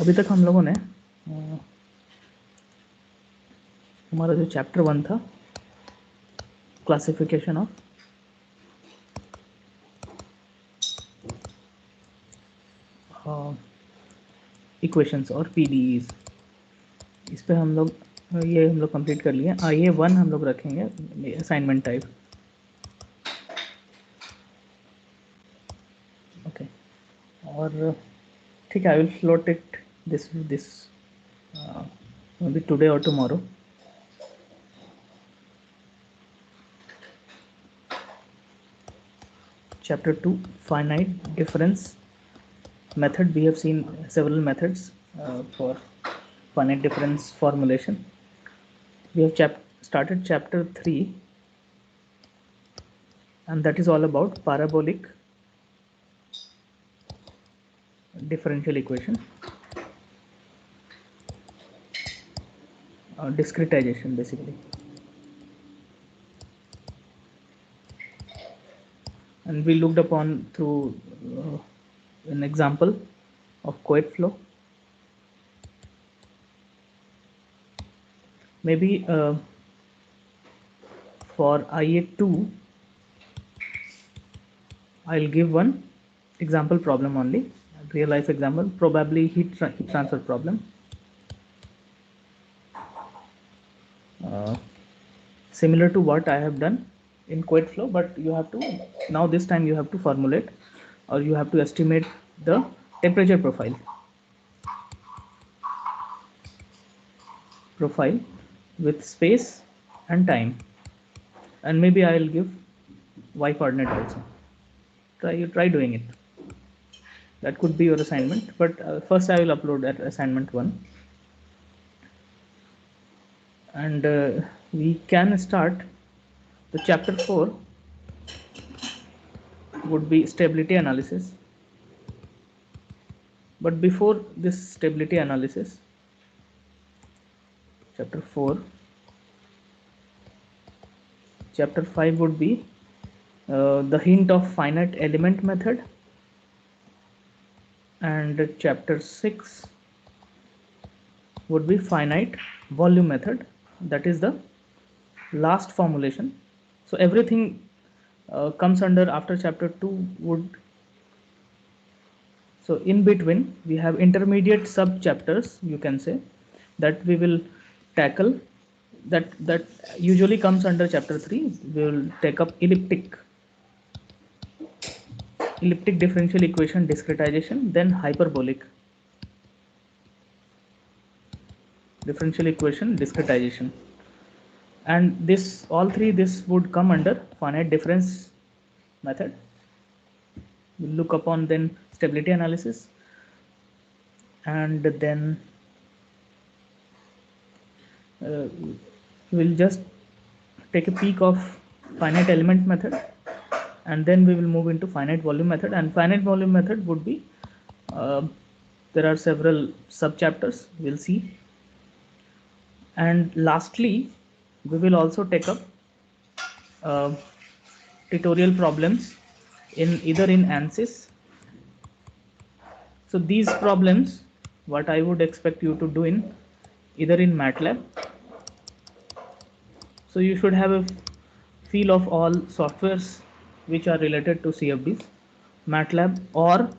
अभी तक हम लोगों ने हमारा जो चैप्टर 1 था, क्लासिफिकेशन ऑफ इक्वेशंस और पीडीईज, इस पे हम लोग कंप्लीट कर लिए। आइए 1 हम लोग रखेंगे असाइनमेंट टाइप। ओके, और ठीक है, I will float it this may be today और tomorrow. Chapter 2, finite difference method. We have seen several methods for finite difference formulation. We have started chapter 3, and that is all about parabolic differential equation, discretization basically. And we looked upon through an example of Couette flow. Maybe for IA2 I'll give one example problem only, real life example, probably heat transfer problem, similar to what I have done in Couette flow, but you have to, now this time you have to formulate, or you have to estimate the temperature profile with space and time, and maybe I will give y coordinate also. Try doing it. That could be your assignment, but first I will upload that assignment 1, and we can start the chapter 4 would be stability analysis. But before this stability analysis, chapter 4, chapter 5 would be the hint of finite element method, and chapter 6 would be finite volume method. That is the last formulation. So everything comes under after chapter 2 would, so in between we have intermediate sub chapters, you can say, that we will tackle, that usually comes under chapter 3. We will take up elliptic differential equation discretization, then hyperbolic differential equation discretization, and this all three, this would come under finite difference method. We'll look upon then stability analysis, and then we'll just take a peek of finite element method, and then we will move into finite volume method. And finite volume method would be, there are several sub chapters we'll see, and lastly we will also take up uh, tutorial problems in either in ANSYS. So these problems, what I would expect you to do in either in MATLAB. So you should have a feel of all softwares which are related to CFDs, MATLAB or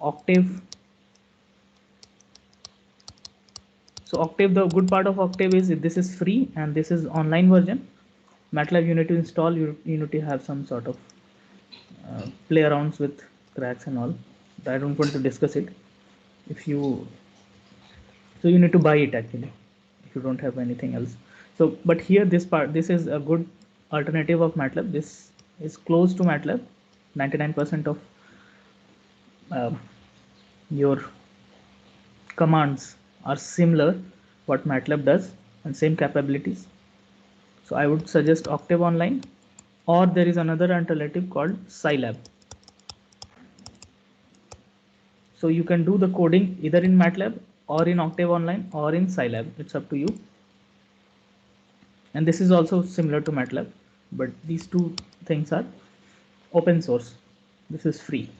Octave. So Octave, the good part of Octave is this is free and this is online version. MATLAB you need to install, you need to have some sort of play arounds with cracks and all. I don't want to discuss it. If you, so you need to buy it actually if you don't have anything else. So but here this part, this is a good alternative of MATLAB. This is close to MATLAB. 99% of your commands are similar what MATLAB does and same capabilities. So I would suggest Octave Online, or there is another alternative called Scilab. So you can do the coding either in MATLAB or in Octave Online or in Scilab. It's up to you. And this is also similar to MATLAB, but these two things are open source. This is free.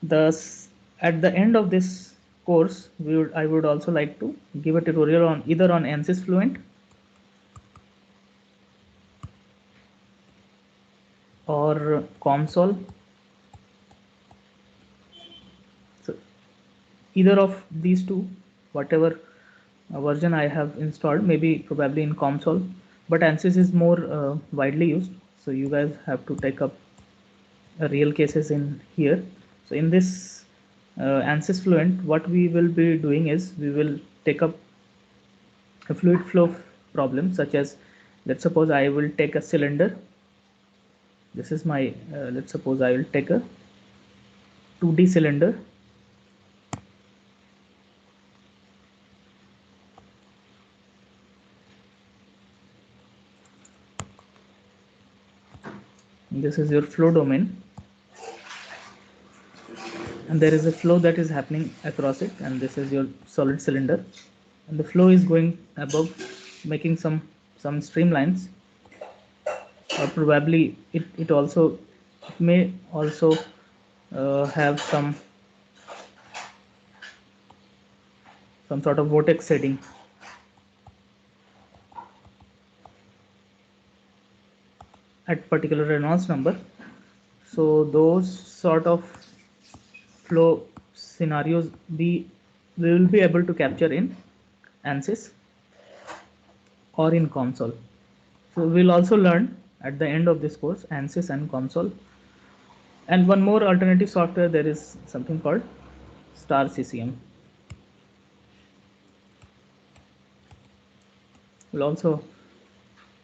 Thus, at the end of this course, I would also like to give a tutorial on either on ANSYS Fluent or COMSOL. So either of these two, whatever version I have installed, maybe probably in COMSOL, but ANSYS is more widely used, so you guys have to take up real cases in here. So in this ANSYS Fluent, what we will be doing is we will take up a fluid flow problem, such as, let's suppose I will take a cylinder. This is my let's suppose I will take a 2D cylinder. This is your flow domain, and there is a flow that is happening across it, and this is your solid cylinder, and the flow is going above, making some streamlines, or probably it also, it may also have some sort of vortex setting. At particular Reynolds number. So those sort of flow scenarios we will be able to capture in ANSYS or in COMSOL. So we'll also learn at the end of this course ANSYS and COMSOL. And one more alternative software, there is something called Star CCM. We'll also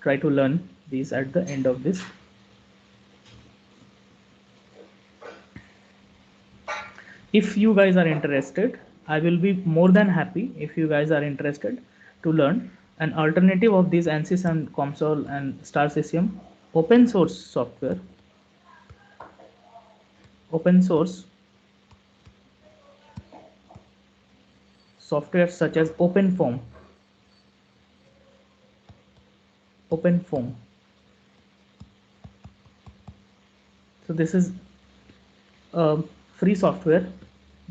try to learn these at the end of this. If you guys are interested, I will be more than happy if you guys are interested to learn an alternative of these ANSYS and COMSOL and Star CCM open source software, open source software such as OpenFOAM. OpenFOAM. So this is a free software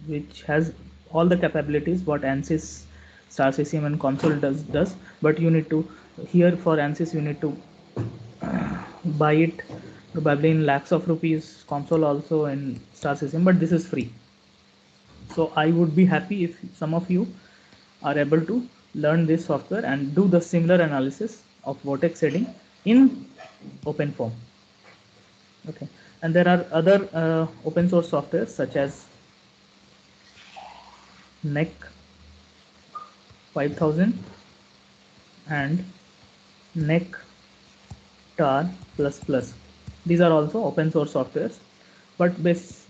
which has all the capabilities what ANSYS, Star CCM and COMSOL does, but you need to, here for ANSYS you need to buy it probably in lakhs of rupees, COMSOL also, and Star CCM, but this is free. So I would be happy if some of you are able to learn this software and do the similar analysis of vortex setting in OpenFOAM. Okay, and there are other open source softwares such as NEC 5000 and NEC tar++. These are also open source softwares, but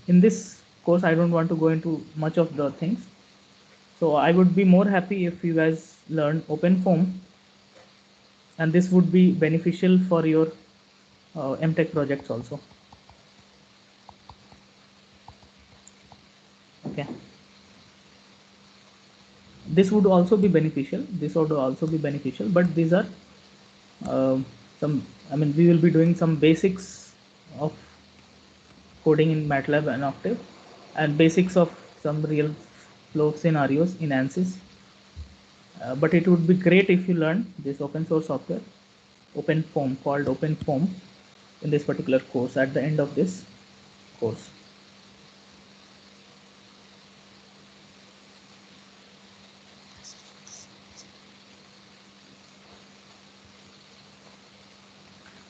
in this course I don't want to go into much of the things. So I would be more happy if you guys learn OpenFOAM, and this would be beneficial for your MTech projects also. Okay, this would also be beneficial, but these are some, I mean, we will be doing some basics of coding in MATLAB and Octave, and basics of some real flow scenarios in ANSYS. But it would be great if you learn this open source software, OpenFOAM, called OpenFOAM, in this particular course at the end of this course.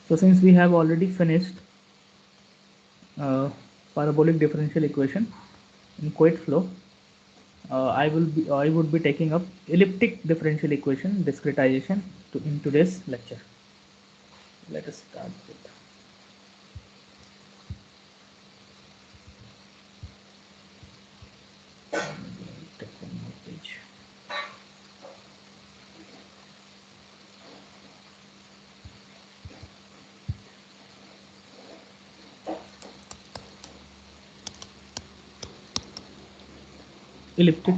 So since we have already finished parabolic differential equation in Couette flow, I would be taking up elliptic differential equation discretization in today's lecture. Let us start with. Take one more page. Elliptic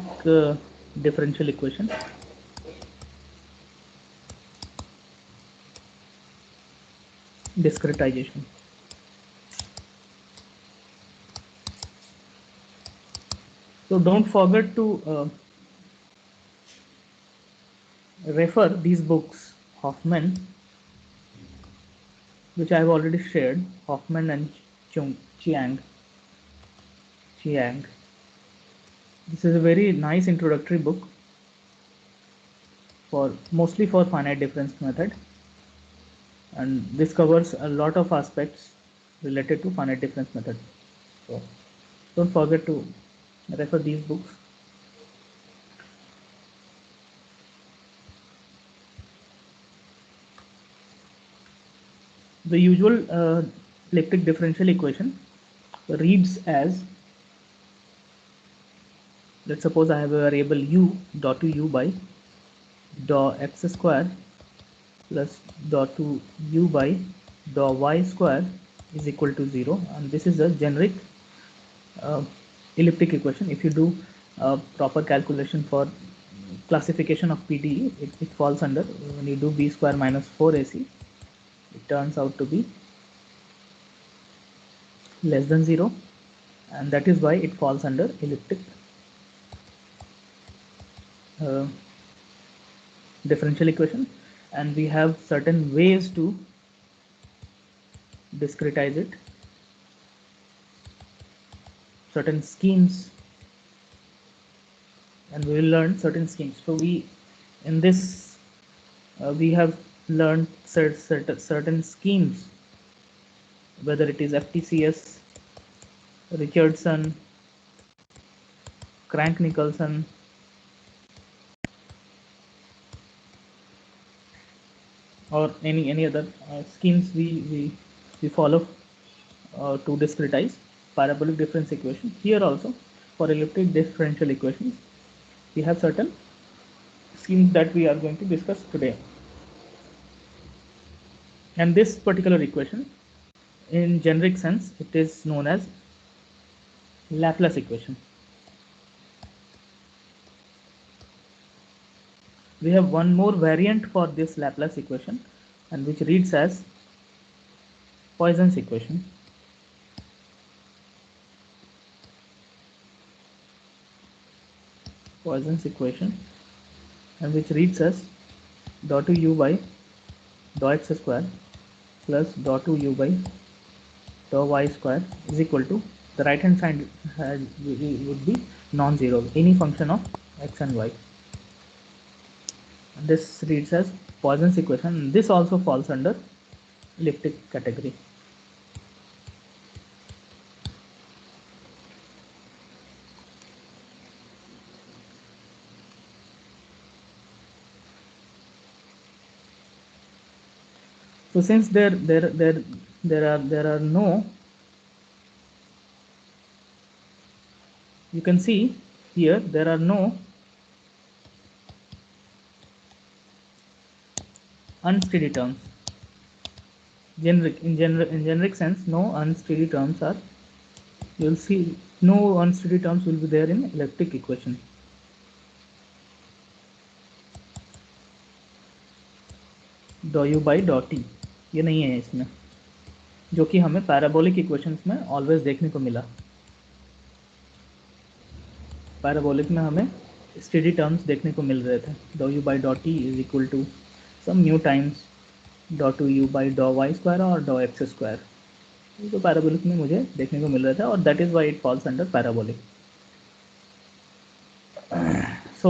differential equation. Discretization. So don't forget to refer these books, Hoffman, which I have already shared, Hoffman and Chiang. This is a very nice introductory book for mostly for finite difference method, and this covers a lot of aspects related to finite difference method. So don't forget to refer these books. The usual elliptic differential equation reads as, let's suppose I have a variable u dot to u by dou x square plus dou to u by dou y square is equal to 0, and this is a generic uh, elliptic equation. If you do proper calculation for classification of PDE, it falls under, when you do b square minus 4ac, it turns out to be less than 0, and that is why it falls under elliptic uh, differential equation. And we have certain ways to discretize it, certain schemes, and we will learn certain schemes. So we, in this, we have learned certain schemes, whether it is FTCS, Richardson, Crank-Nicholson, or any other schemes we follow to discretize parabolic difference equation. Here also, for elliptic differential equations, we have certain schemes that we are going to discuss today. And this particular equation, in generic sense, it is known as Laplace equation. We have one more variant for this Laplace equation, and which reads as Poisson's equation. Poisson's equation, and which reads as dou to u by dou x square plus dou to u by dou y square is equal to, the right hand side would be non-zero, any function of x and y. And this reads as Poisson's equation. This also falls under elliptic category. So since there are no, you can see here there are no unsteady terms. In generic sense, no unsteady terms are, you will see no unsteady terms will be there in elliptic equation. Dou u by dou t ये नहीं है इसमें, जो कि हमें parabolic equations में always देखने को मिला. पैराबोलिक में हमें स्टेडी टर्म्स देखने को मिल रहे थे. dou u by dou t is equal to some new times dou to u by dou y square और dou x स्क्वायर, तो पैराबोलिक में मुझे देखने को मिल रहा था, और that is why it falls under parabolic. So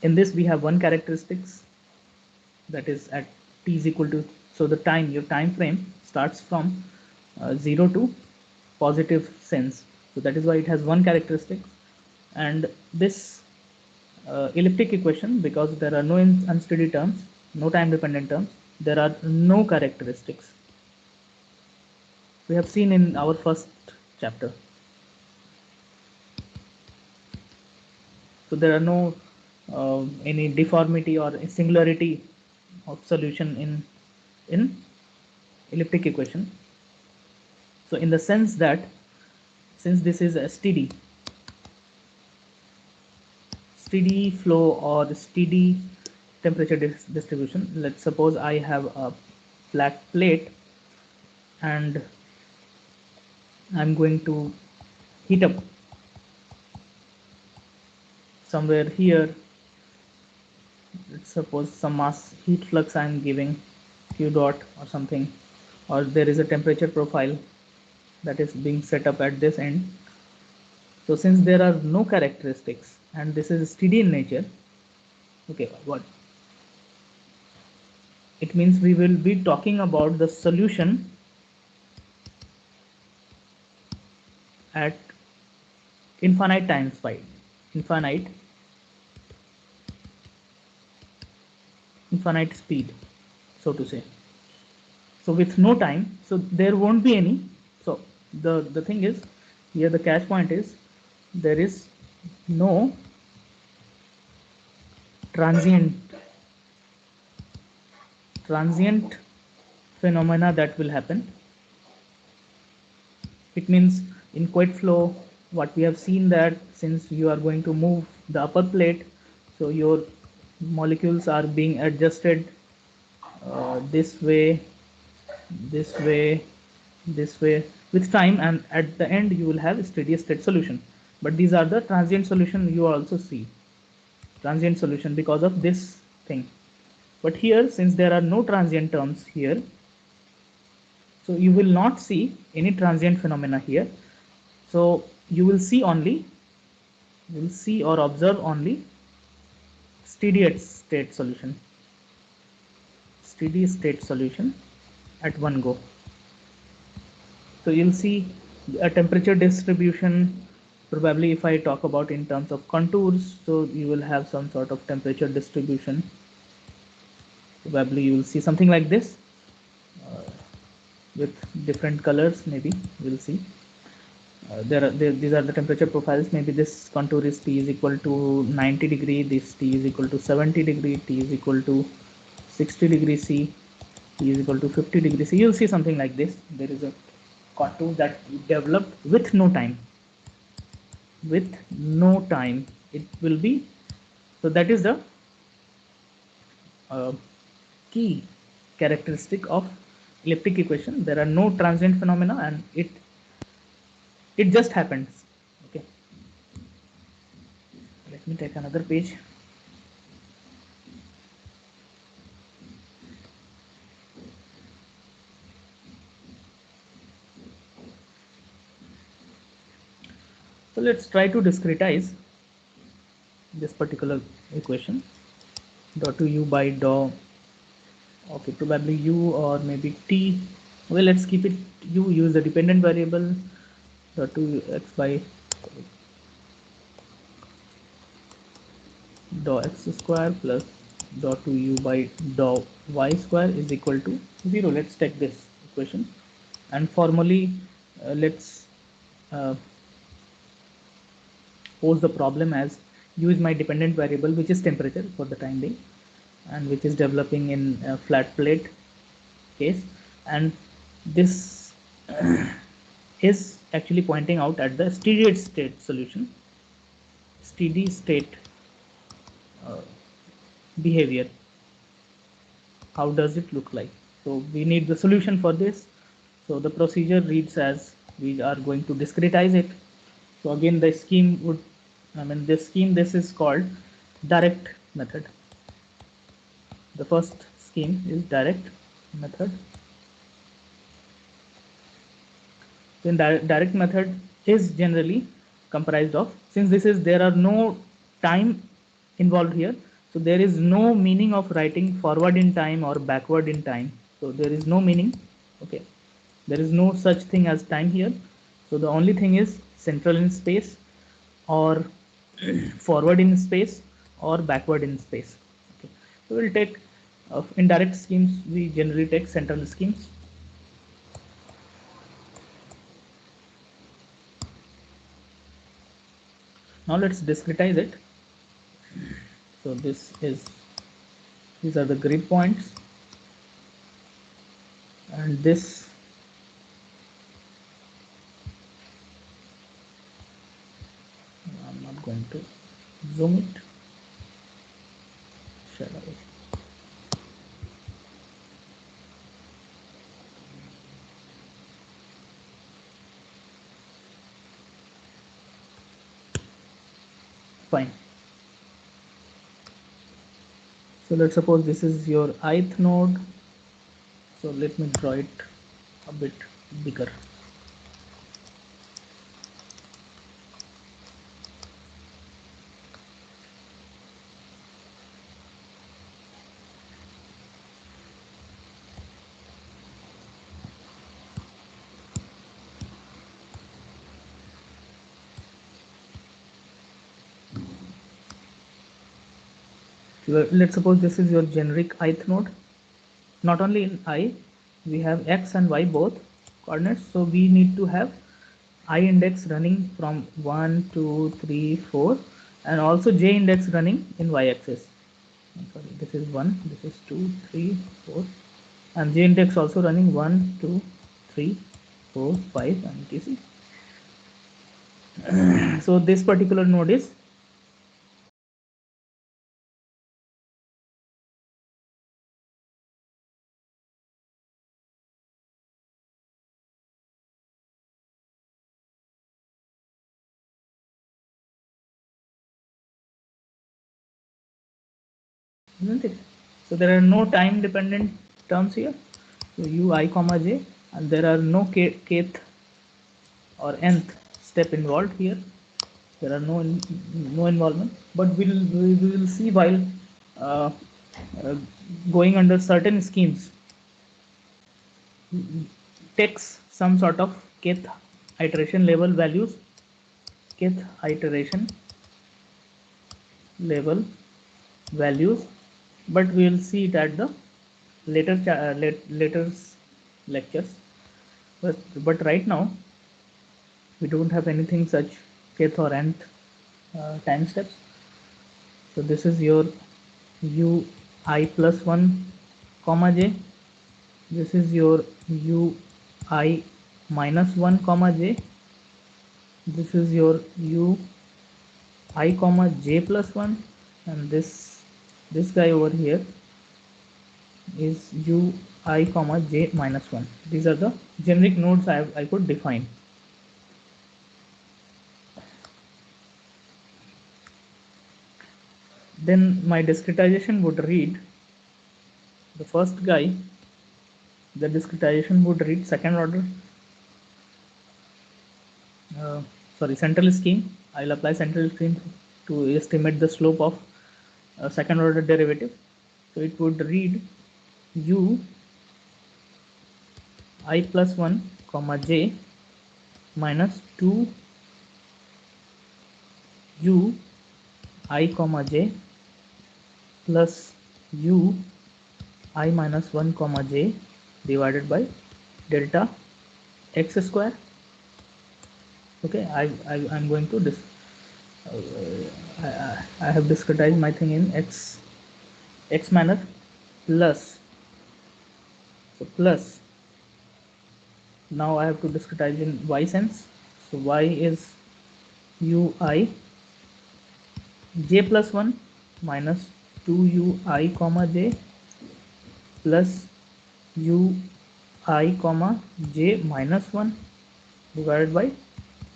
in this we have one characteristics, that is at t is equal to, so the time, your time frame starts from 0 to positive sense, so that is why it has one characteristic. And this elliptic equation, because there are no unsteady terms, no time dependent terms, there are no characteristics, we have seen in our first chapter. So there are no any deformity or singularity of solution in elliptic equation. So in the sense that, since this is a steady flow or steady temperature distribution, let's suppose I have a flat plate and I'm going to heat up somewhere here, let's suppose some mass heat flux I am giving q dot or something, or there is a temperature profile that is being set up at this end. So since there are no characteristics and this is steady in nature, okay, what it means, we will be talking about the solution at infinite times by infinite speed, so to say. So with no time, so there won't be any. So the thing is, here the catch point is, there is no transient transient phenomena that will happen. It means in quick flow, what we have seen, that since you are going to move the upper plate, so your molecules are being adjusted this way, this way, this way with time, and at the end you will have a steady state solution. But these are the transient solution, you also see transient solution because of this thing. But here, since there are no transient terms here, so you will not see any transient phenomena here. So you will see only, you will see or observe only steady state solution, steady state solution at one go. So you'll see a temperature distribution. Probably if I talk about in terms of contours, so you will have some sort of temperature distribution. Probably you will see something like this with different colors. Maybe we'll see. These are the temperature profiles. Maybe this contour is T is equal to 90 degree, this T is equal to 70 degree, T is equal to 60 degree C, T is equal to 50 degree C. You'll see something like this. There is a contour that developed with no time. With no time, it will be. So that is the uh, key characteristic of elliptic equation. There are no transient phenomena, and it just happens. Okay, let me take another page. So let's try to discretize this particular equation. Dou 2u by dou, okay, probably u or maybe t. Well, let's keep it u, use the dependent variable. Dou 2x by dou x square plus dou 2u by dou y square is equal to 0. Let's take this equation, and formally let's uh, pose the problem as u is my dependent variable, which is temperature for the time being, and which is developing in a flat plate case, and this is actually pointing out at the steady state solution, steady state uh, behavior. How does it look like? So we need the solution for this. So the procedure reads as, we are going to discretize it. So again, the scheme would, I mean, this scheme, this is called direct method. The first scheme is direct method. Then direct method is generally comprised of, since this is, there are no time involved here, so there is no meaning of writing forward in time or backward in time. So there is no meaning. Okay, there is no such thing as time here. So the only thing is central in space, or forward in space, or backward in space. Okay, so we'll take in direct schemes, we generally take central schemes. Now let's discretize it. So this is, these are the grid points, and this I'm not going to zoom it. Shadow. Fine. So let's suppose this is your ith node. So let me draw it a bit bigger. Let's suppose this is your generic ith node. Not only in I, we have x and y both coordinates, so we need to have I index running from 1 2 3 4 and also j index running in y axis. Sorry, this is 1, this is 2 3 4 and j index also running 1 2 3 4 5 and etc. So this particular node is isn't it? So there are no time dependent terms here. So u I comma j, and there are no kth or nth step involved here. There are no involvement, but we will see while uh, uh, going under certain schemes takes some sort of kth iteration level values, kth iteration level values, but we will see it at the later lectures. But right now we don't have anything such kth or nth time steps. So this is your u I plus 1 comma j. This is your u I minus 1 comma j. This is your u I comma j plus 1, and this guy over here is u I comma j minus 1. These are the generic nodes I could define. Then my discretization would read the first guy. The discretization would read second order, central scheme. I'll apply central scheme to estimate the slope of second order derivative. So it would read u I plus 1 comma j minus 2 u I comma j plus u I minus 1 comma j divided by delta x square. Okay, I'm going to this. I have discretized my thing in x manner plus. So plus. Now I have to discretize in y sense. So y is u I j plus 1 minus 2 u I comma j plus u I comma j minus 1 divided by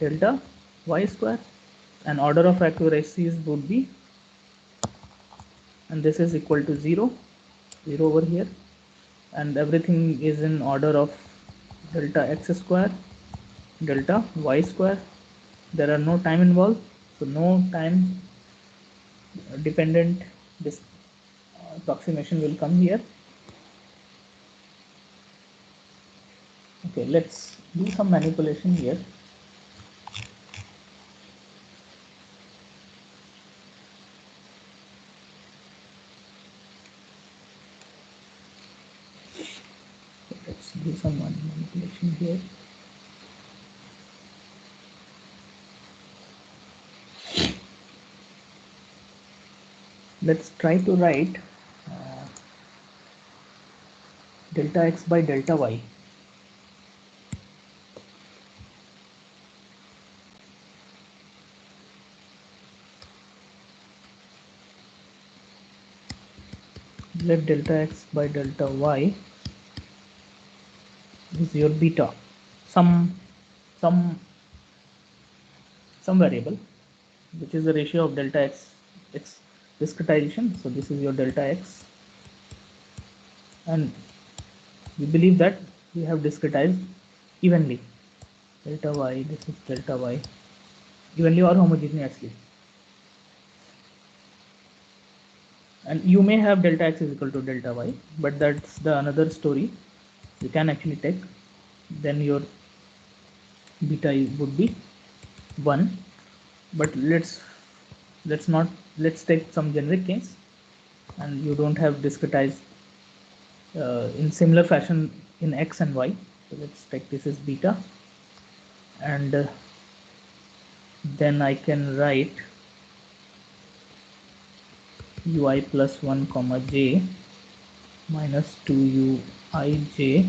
delta y square, and order of accuracies would be, and this is equal to 0 over here, and everything is in order of delta x square, delta y square. There are no time involved, so no time dependent this approximation will come here. Okay, let's do some manipulation here. Let's do some manipulation here. Let's try to write delta x by delta y. Let delta x by delta y is your beta, some some variable, which is the ratio of delta x discretization. So this is your delta x, and we believe that we have discretized evenly. Delta y, this is delta y, evenly or homogeneously. And you may have delta x is equal to delta y, but that's the another story. You can actually take, then your beta would be 1. But let's take some generic case, and you don't have discretized in similar fashion in x and y. So let's take this is beta, and then I can write ui plus 1 comma j minus 2 uij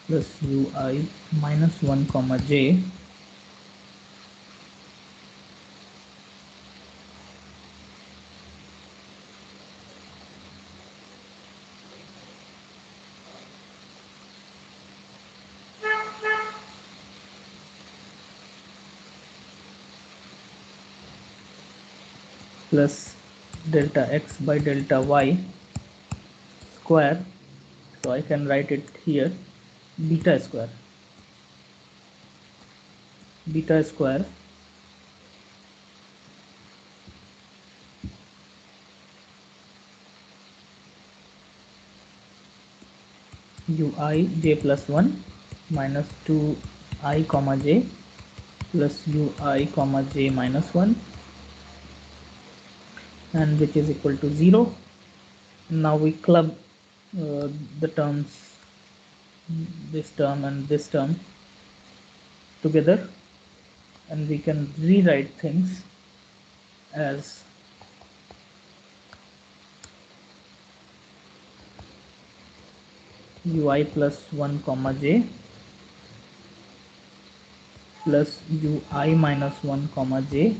plus ui minus 1 comma j plus delta x by delta y square. So I can write it here beta square ui j plus 1 minus 2 I comma j plus ui comma j minus 1, and which is equal to 0. Now we club the terms, this term and this term together, and we can rewrite things as ui plus 1 comma j plus ui minus 1 comma j.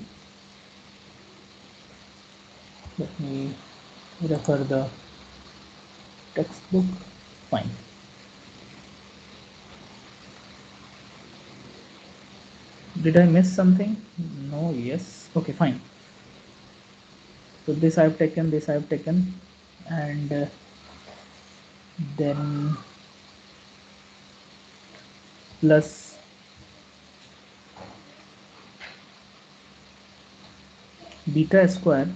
Let me refer the textbook. Fine. Did I miss something? No. Yes. Okay, fine. So this I have taken, this I have taken, and then plus beta square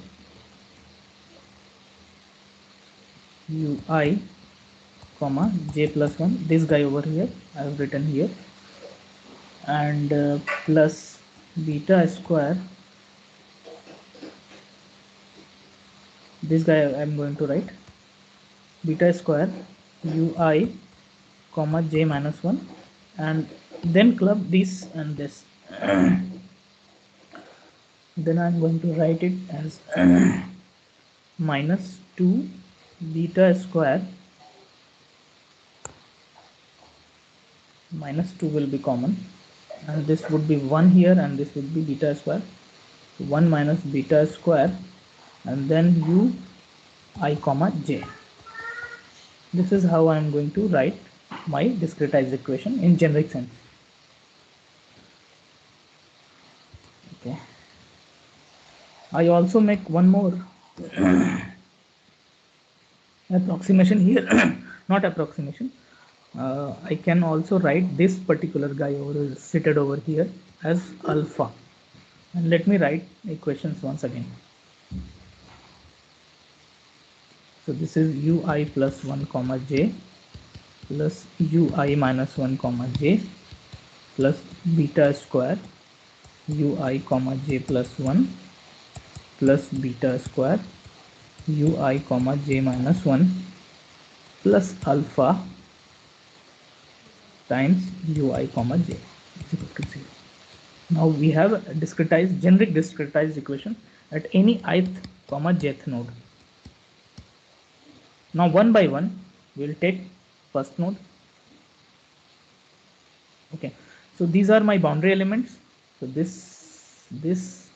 ui comma j plus 1, this guy over here I have written here, and plus beta square, this guy I am going to write beta square ui comma j minus 1, and then club this and this. Then I am going to write it as minus 2 beta square, minus 2 will be common, and this would be 1 here, and this would be beta square, 1 minus beta square, and then u I comma j. This is how I am going to write my discretized equation in generic sense. Okay. I also make one more approximation here. Not approximation. I can also write this particular guy over seated over here as alpha. And let me write equations once again. So this is ui plus 1 comma j plus ui minus 1 comma j plus beta square ui comma j plus 1 plus beta square ui comma j minus 1 plus alpha times ui comma j is equal to 0. Now we have a discretized, generic discretized equation at any ith comma jth node. Now one by one we'll take first node. Okay, so these are my boundary elements. So this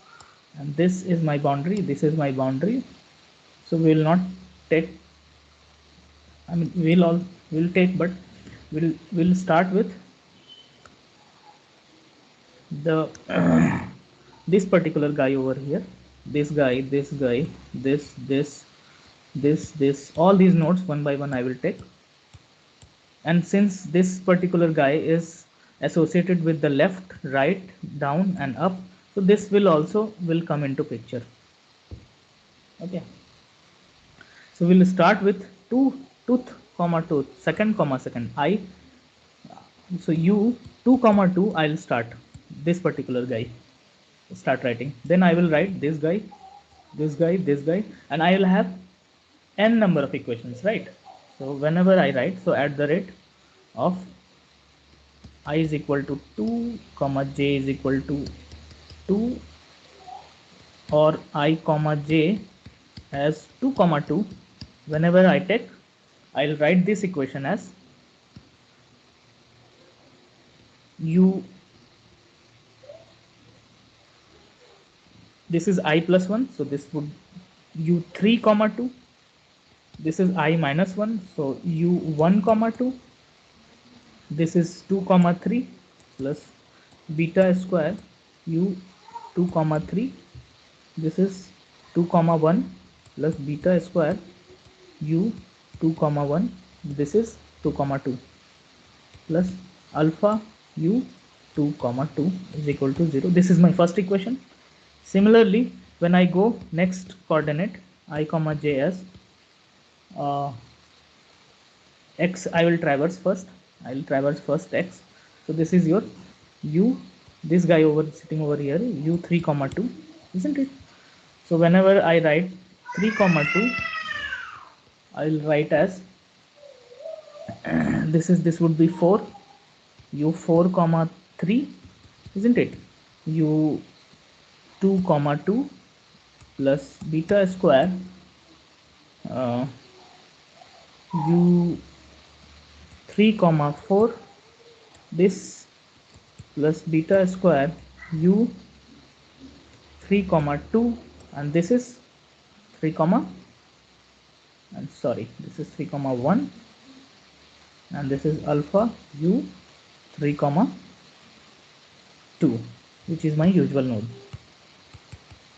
and this is my boundary, this is my boundary. So we will not take, I mean we'll take, but we'll start with the this particular guy over here. this guy, this guy, this, all these nodes one by one I will take. And since this particular guy is associated with the left, right, down and up, so this will also will come into picture. Okay, so we'll start with tooth comma tooth, second comma second I. So u 2 comma 2, I'll start this particular guy, start writing. Then I will write this guy, this guy, this guy, and I will have n number of equations, right? So whenever I write, so at the rate of I is equal to 2 comma j is equal to 2, or I comma j as 2 comma 2, whenever I take, I'll write this equation as u, this is I plus 1, so this would u 3 comma 2, this is I minus 1, so u 1 comma 2, this is 2 comma 3 plus beta square u 2 comma 3, this is 2 comma 1 plus beta square u 2 comma 1, this is 2 comma 2 plus alpha u 2 comma 2 is equal to 0. This is my first equation. Similarly, when I go next coordinate I comma j as x, I will traverse first, I will traverse first x. So this is your u, this guy over sitting over here, u 3 comma 2, isn't it? So whenever I write 3 comma 2, I'll write as this would be 4, u 4 comma 3, isn't it? u 2 comma 2 plus beta square u 3 comma 4, this plus beta square u 3 comma 2, and this is 3 comma, and sorry, this is 3 comma 1, and this is alpha u 3 comma 2, which is my usual node.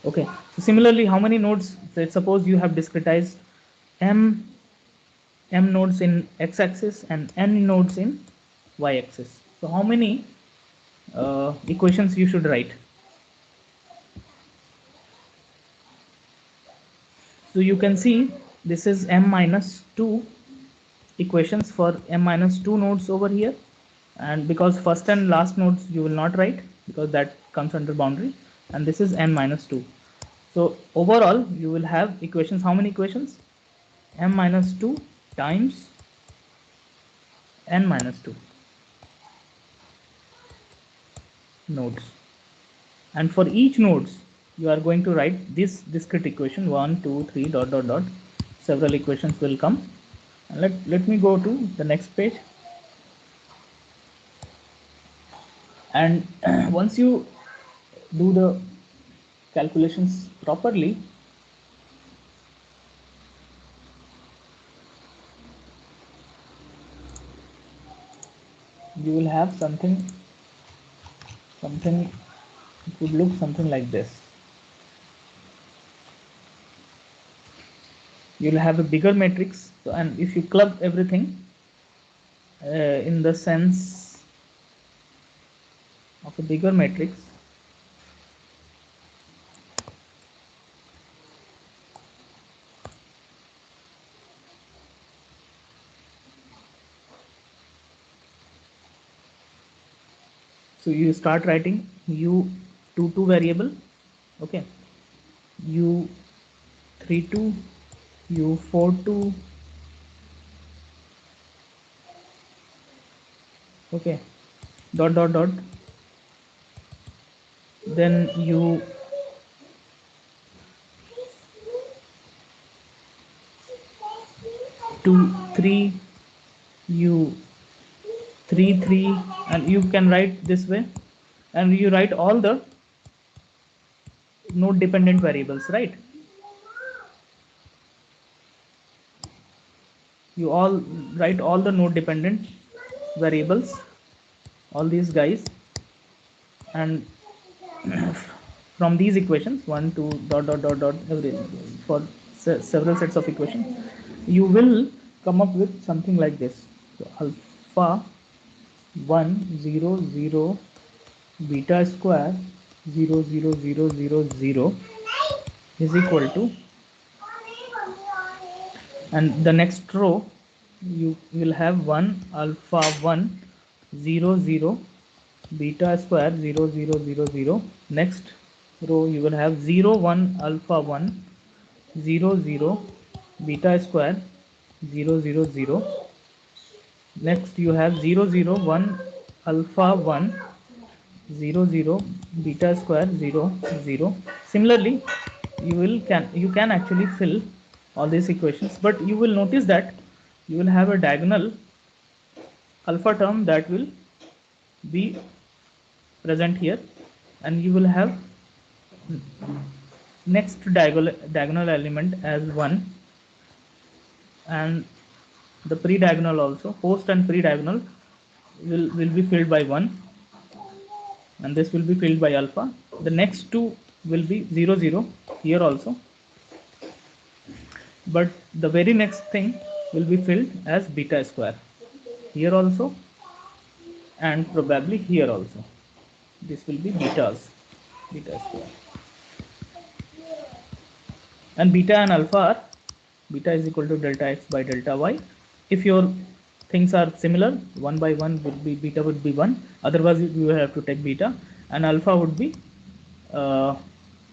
Okay, so similarly, how many nodes? Let's suppose you have discretized m nodes in x-axis and n nodes in y-axis. So how many equations you should write? So you can see this is m minus 2 equations for m minus 2 nodes over here, and because first and last nodes you will not write because that comes under boundary, and this is n minus 2. So overall you will have equations. How many equations? M minus 2 times n minus 2 nodes, and for each nodes you are going to write this discrete equation 1 2 3 dot dot dot. Several equations will come, and let me go to the next page. And once you do the calculations properly, you will have something, it would look something like this. You'll have a bigger matrix. So, and if you club everything in the sense of a bigger matrix, so you start writing u22 variable, okay, u32, u42, okay, dot dot dot, then u 23, u 33, and you can write this way, and you write all the node dependent variables, right? You all write all the node dependent variables, all these guys, and from these equations, 1 2 dot dot dot dot every, for several sets of equations, you will come up with something like this. So alpha 1 0 0 beta square 0 0 0 0 0 is equal to, and the next row you will have 1 alpha 1 0 0 beta square 0 0 0 0. Next row you will have 0 1 alpha 1 0 0 beta square 0 0 0. Next you have 0 0 1 alpha 1 0 0 beta square 0 0. Similarly, you can actually fill all these equations, but you will notice that you will have a diagonal alpha term that will be present here, and you will have next diagonal element as 1, and the pre-diagonal also, post and pre-diagonal will be filled by 1, and this will be filled by alpha. The next two will be 0 0 here also, but the very next thing will be filled as beta square here also, and probably here also. This will be beta square, and beta and alpha are, beta is equal to delta x by delta y. If your things are similar, 1 by 1 would be, beta would be 1, otherwise you will have to take beta, and alpha would be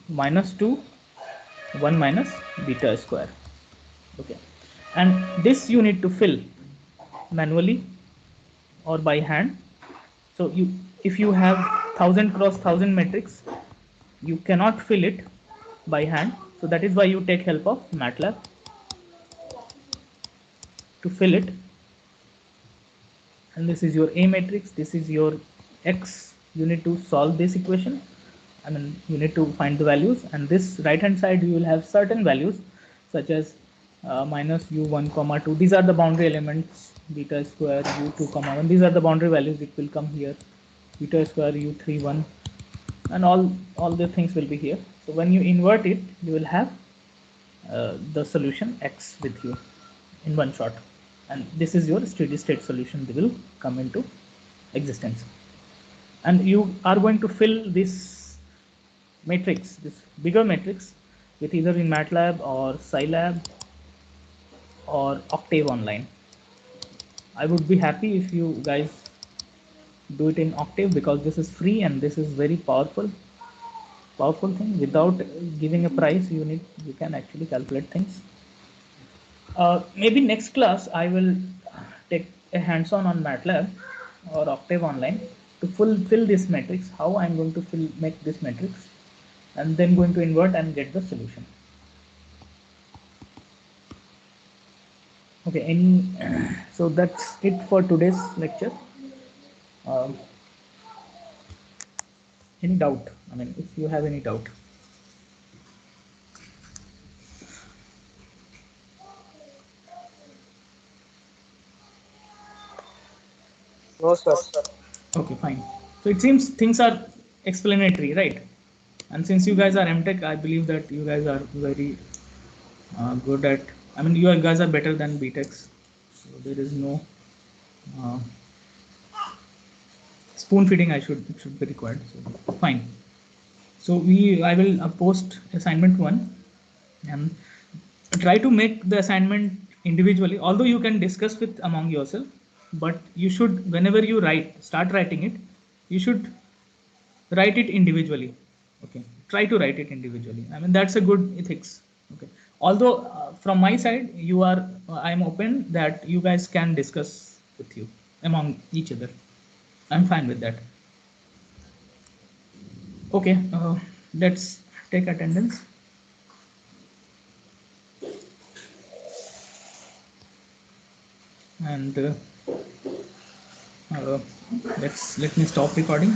minus 2 1 minus beta square. Okay, and this you need to fill manually or by hand. So you, if you have 1000 cross 1000 matrix, you cannot fill it by hand, so that is why you take help of MATLAB to fill it. And this is your A matrix, this is your X. You need to solve this equation, I mean you need to find the values, and this right hand side you will have certain values such as minus u1 comma 2. These are the boundary elements, beta square u2 comma 1. These are the boundary values, it will come here, beta square u3 1, and all the things will be here. So when you invert it, you will have the solution X with you in one shot, and this is your steady state solution. They will come into existence, and you are going to fill this matrix, this bigger matrix, with either in MATLAB or Scilab or Octave Online. I would be happy if you guys do it in Octave, because this is free and this is very powerful thing. Without giving a price, you can actually calculate things. Maybe next class I will take a hands-on on MATLAB or Octave Online to fill this matrix, how I'm going to make this matrix, and then going to invert and get the solution. Okay, so that's it for today's lecture. Any doubt? I mean, if you have any doubt. No, sir. Okay, fine. So it seems things are explanatory, right? And since you guys are MTech, I believe that you guys are very good at, I mean, you guys are better than BTechs. So there is no spoon feeding should be required. So fine. So I will post assignment 1, and try to make the assignment individually, although you can discuss with among yourself, but you should, whenever you start writing it, you should write it individually. Okay, try to write it individually. I mean, that's a good ethics. Okay, although from my side, I'm open that you guys can discuss with you among each other. I'm fine with that. Okay, let's take attendance. And let me stop recording.